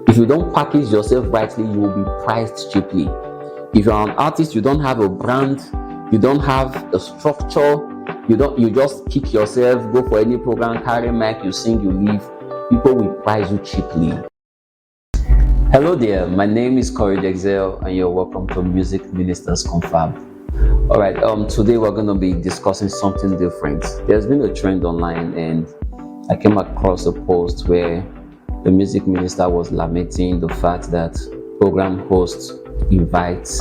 If you don't package yourself rightly, you will be priced cheaply. If you're an artist, you don't have a brand, you don't have a structure, you just kick yourself, go for any program, carry mic, you sing, you leave, people will price you cheaply. Hello there, my name is Corey Dexel and you're welcome to Music Ministers Confab. Alright, today we're going to be discussing something different. There's been a trend online and I came across a post where the music minister was lamenting the fact that program host invites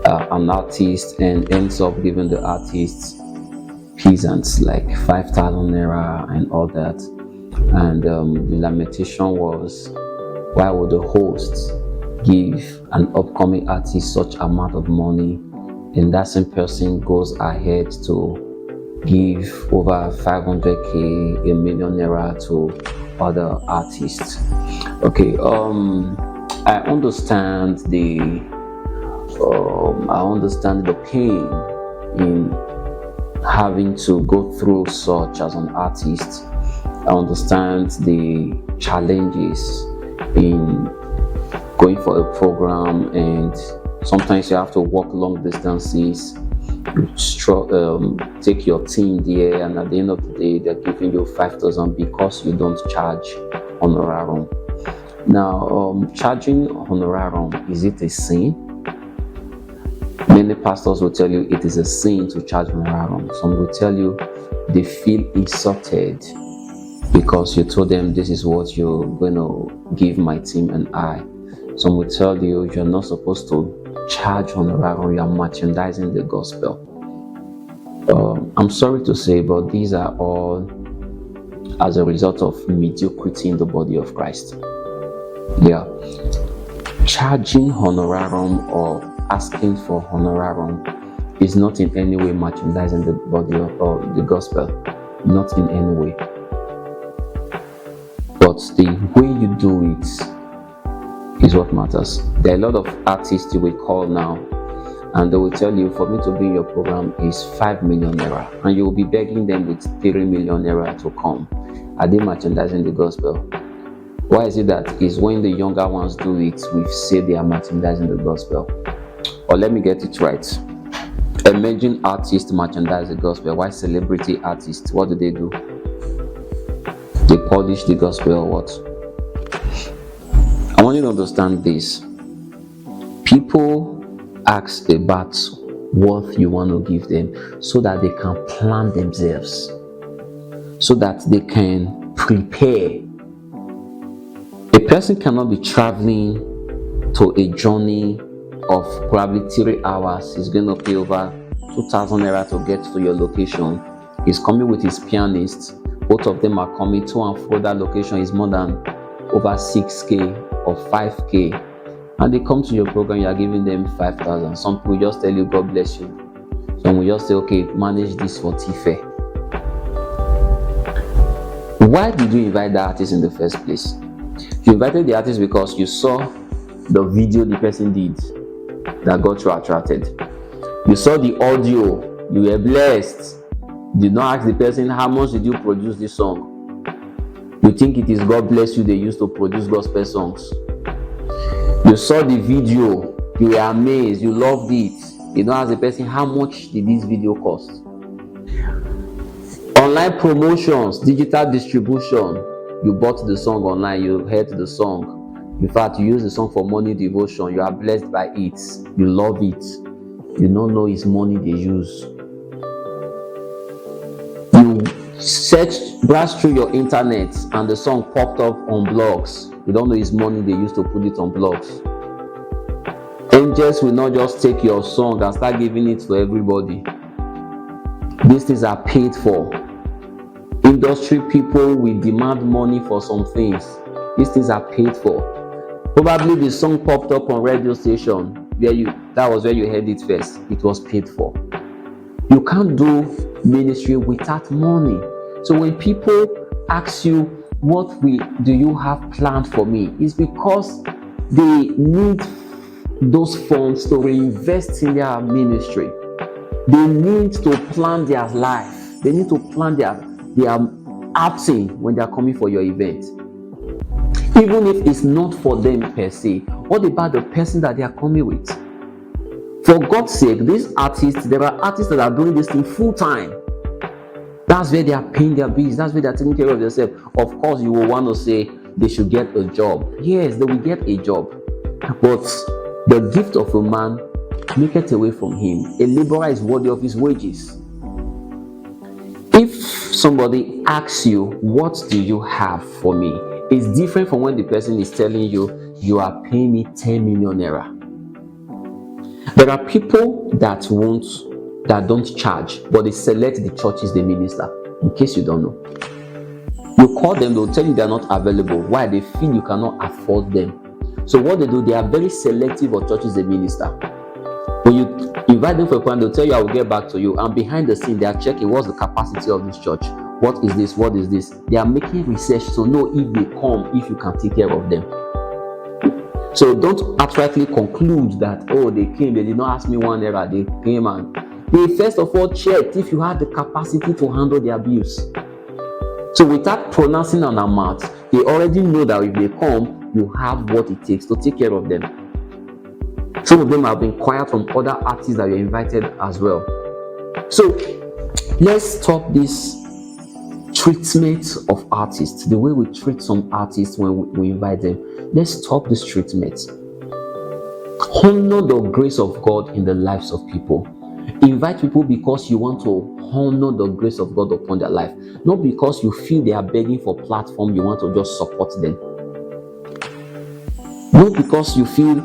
an artist and ends up giving the artist peasants like 5,000 naira and all that. And the lamentation was, why would the host give an upcoming artist such amount of money and that same person goes ahead to give over 500k, a million naira to other artists? Okay, I understand the pain in having to go through such as an artist. I understand the challenges in going for a program, and sometimes you have to walk long distances. You take your team there, and at the end of the day, they're giving you 5,000 because you don't charge honorarium. Now, charging honorarium, is it a sin? Many pastors will tell you it is a sin to charge honorarium. Some will tell you they feel insulted because you told them this is what you're going to give my team and I. Some will tell you you're not supposed to charge honorarium, you are merchandising the gospel. I'm sorry to say, but these are all as a result of mediocrity in the body of Christ. Yeah, charging honorarium or asking for honorarium is not in any way merchandising the body of the gospel, not in any way. But the way you do it is what matters. There are a lot of artists you will call now and they will tell you, for me to be in your program is 5 million naira, and you will be begging them with 3 million naira to come. Are they merchandising the gospel? Why is it that is when the younger ones do it, we say they are merchandising the gospel? Or let me get it right. Emerging artists merchandise the gospel. Why celebrity artists? What do? They polish the gospel or what? I want you to understand this. People ask about what you want to give them so that they can plan themselves, so that they can prepare. A person cannot be traveling to a journey of probably 3 hours. He's going to pay over 2,000 naira to get to your location. He's coming with his pianist. Both of them are coming to and fro. That location is more than over 6k or 5k. And they come to your program, you are giving them 5,000. Some people just tell you, God bless you. Some will just say, okay, manage this for Tife. Why did you invite the artist in the first place? You invited the artist because you saw the video the person did that got you attracted. You saw the audio, you were blessed. You did not ask the person, how much did you produce this song? You think it is God bless you they used to produce gospel songs. You saw the video, you were amazed, you loved it. You don't ask the person, how much did this video cost? Online promotions, digital distribution. You bought the song online, you heard the song. In fact, you use the song for morning devotion. You are blessed by it. You love it. You don't know it's money they use. You browse through your internet and the song popped up on blogs. You don't know it's money they used to put it on blogs. Angels will not just take your song and start giving it to everybody. These things are paid for. Industry people will demand money for some things. These things are paid for. Probably the song popped up on radio station that was where you heard it first. It was paid for. You can't do ministry without money. So when people ask you, what do you have planned for me? It's because they need those funds to reinvest in their ministry. They need to plan their life. They need to plan their outing when they are coming for your event. Even if it's not for them per se, what about the person that they are coming with? For God's sake, these artists, there are artists that are doing this thing full time. That's where they are paying their bills. That's where they are taking care of themselves. Of course, you will want to say they should get a job. Yes, they will get a job. But the gift of a man, make it away from him. A laborer is worthy of his wages. If somebody asks you, what do you have for me? It's different from when the person is telling you, you are paying me 10 million naira. There are people that don't charge, but they select the churches they minister. In case you don't know, you call them, they'll tell you they're not available. Why? They feel you cannot afford them. So what they do, they are very selective of churches they minister. When you invite them for a plan, they'll tell you, I will get back to you. And behind the scene, they are checking what's the capacity of this church. What is this? What is this? They are making research to know if they come, if you can take care of them. So don't outrightly conclude that, oh, they came, they did not ask me 1 naira, they came and they first of all checked if you had the capacity to handle their bills. So without pronouncing an amount, they already know that if they come, you have what it takes to take care of them. Some of them have been quiet from other artists that you're invited as well. So let's stop this treatment of artists, the way we treat some artists when we invite them. Let's stop this treatment. Honor the grace of God in the lives of people. Invite people because you want to honor the grace of God upon their life, not because you feel they are begging for platform, you want to just support them. Not because you feel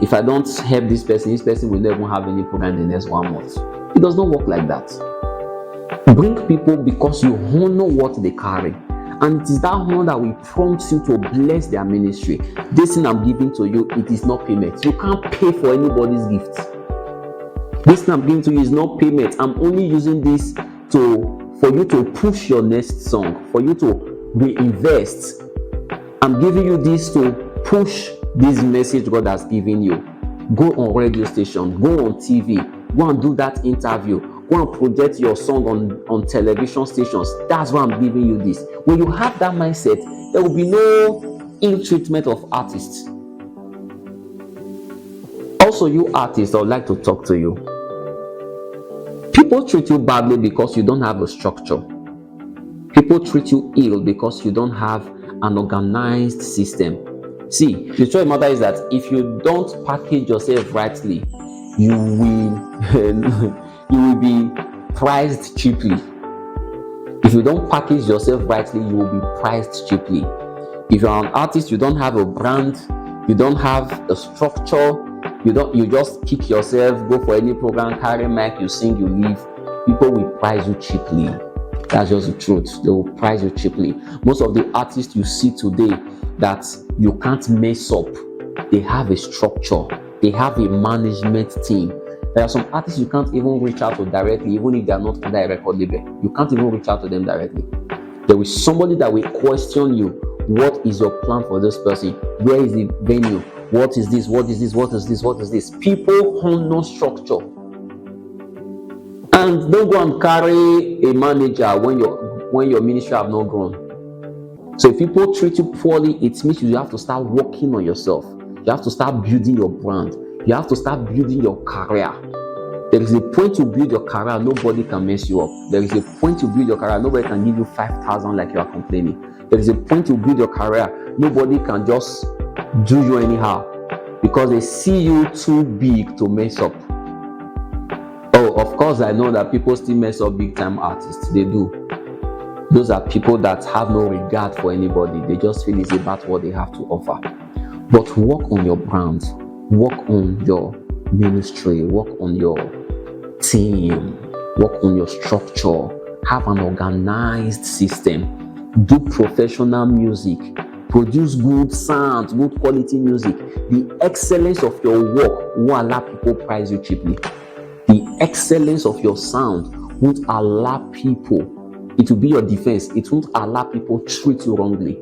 if I don't help this person will never have any program in the next 1 month. It does not work like that. Bring people because you honor what they carry, and it is that honor that will prompt you to bless their ministry. This thing I'm giving to you, it is not payment. You can't pay for anybody's gift. This thing I'm giving to you is not payment. I'm only using this for you to push your next song, for you to reinvest. I'm giving you this to push this message God has given you. Go on radio station, go on TV, go and do that interview, go and project your song on television stations. That's why I'm giving you this. When you have that mindset, there will be no ill treatment of artists. Also, you artists, I would like to talk to you. People treat you badly because you don't have a structure. People treat you ill because you don't have an organized system. See, the truth of the matter is that if you don't package yourself rightly, you will be priced cheaply. If you don't package yourself rightly, you will be priced cheaply. If you're an artist, you don't have a brand, you don't have a structure, you just kick yourself, go for any program, carry mic, you sing, you leave. People will price you cheaply. That's just the truth. They will price you cheaply. Most of the artists you see today that you can't mess up, they have a structure, they have a management team. There are some artists you can't even reach out to directly, even if they are not under a record label. You can't even reach out to them directly. There is somebody that will question you. What is your plan for this person? Where is the venue? What is this? What is this? What is this? What is this? People honor structure. And don't go and carry a manager when your ministry have not grown. So if people treat you poorly, it means you have to start working on yourself. You have to start building your brand. You have to start building your career. There is a point you build your career, nobody can mess you up. There is a point you build your career, nobody can give you 5,000 like you are complaining. There is a point you build your career, nobody can just do you anyhow because they see you too big to mess up. Oh, of course, I know that people still mess up big time artists. They do. Those are people that have no regard for anybody. They just feel it's about what they have to offer. But work on your brand, work on your ministry, work on your team, work on your structure, have an organized system, do professional music, produce good sound, good quality music. The excellence of your work won't allow people price you cheaply. The excellence of your sound won't allow people, it will be your defense, it won't allow people treat you wrongly.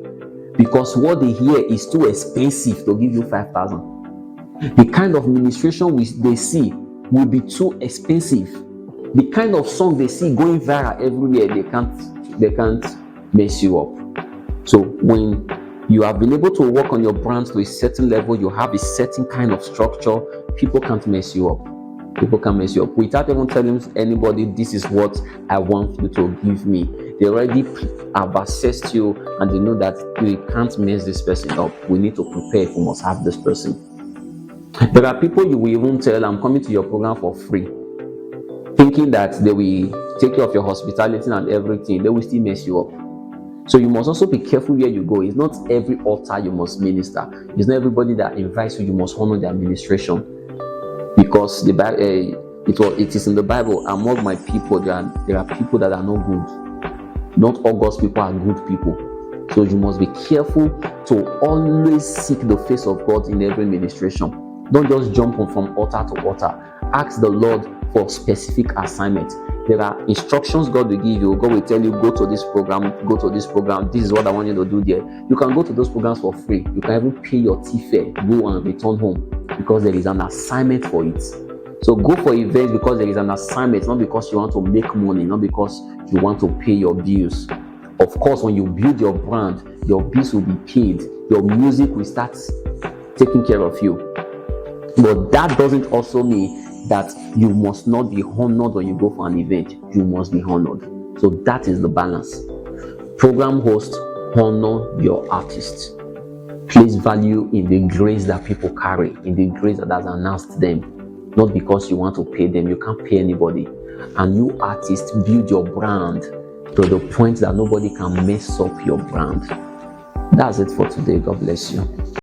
Because what they hear is too expensive to give you 5,000. The kind of ministration they see will be too expensive. The kind of song they see going viral everywhere, they can't mess you up. So when You have been able to work on your brand to a certain level. You have a certain kind of structure. People can't mess you up. People can mess you up without even telling anybody, this is what I want you to give me. They already have assessed you and they know that we can't mess this person up. We need to prepare if we must have this person. There are people you will even tell, I'm coming to your program for free, thinking that they will take care of your hospitality and everything. They will still mess you up. So you must also be careful where you go. It's not every altar you must minister. It's not everybody that invites you must honor their administration. Because it is in the Bible, among my people there are people that are not good. Not all God's people are good people. So you must be careful to always seek the face of God in every ministration. Don't just jump on from altar to altar. Ask the Lord for specific assignment. There are instructions God will give you. God will tell you, go to this program, go to this program. This is what I want you to do there. You can go to those programs for free. You can even pay your tea fare, go and return home, because there is an assignment for it. So go for events because there is an assignment, not because you want to make money, not because you want to pay your bills. Of course, when you build your brand, your bills will be paid. Your music will start taking care of you. But that doesn't also mean that you must not be honored when you go for an event. You must be honored. So that is the balance. Program host, honor your artists. Place value in the grace that people carry, in the grace that has announced them. Not because you want to pay them. You can't pay anybody. And you artists, build your brand to the point that nobody can mess up your brand. That's it for today. God bless you.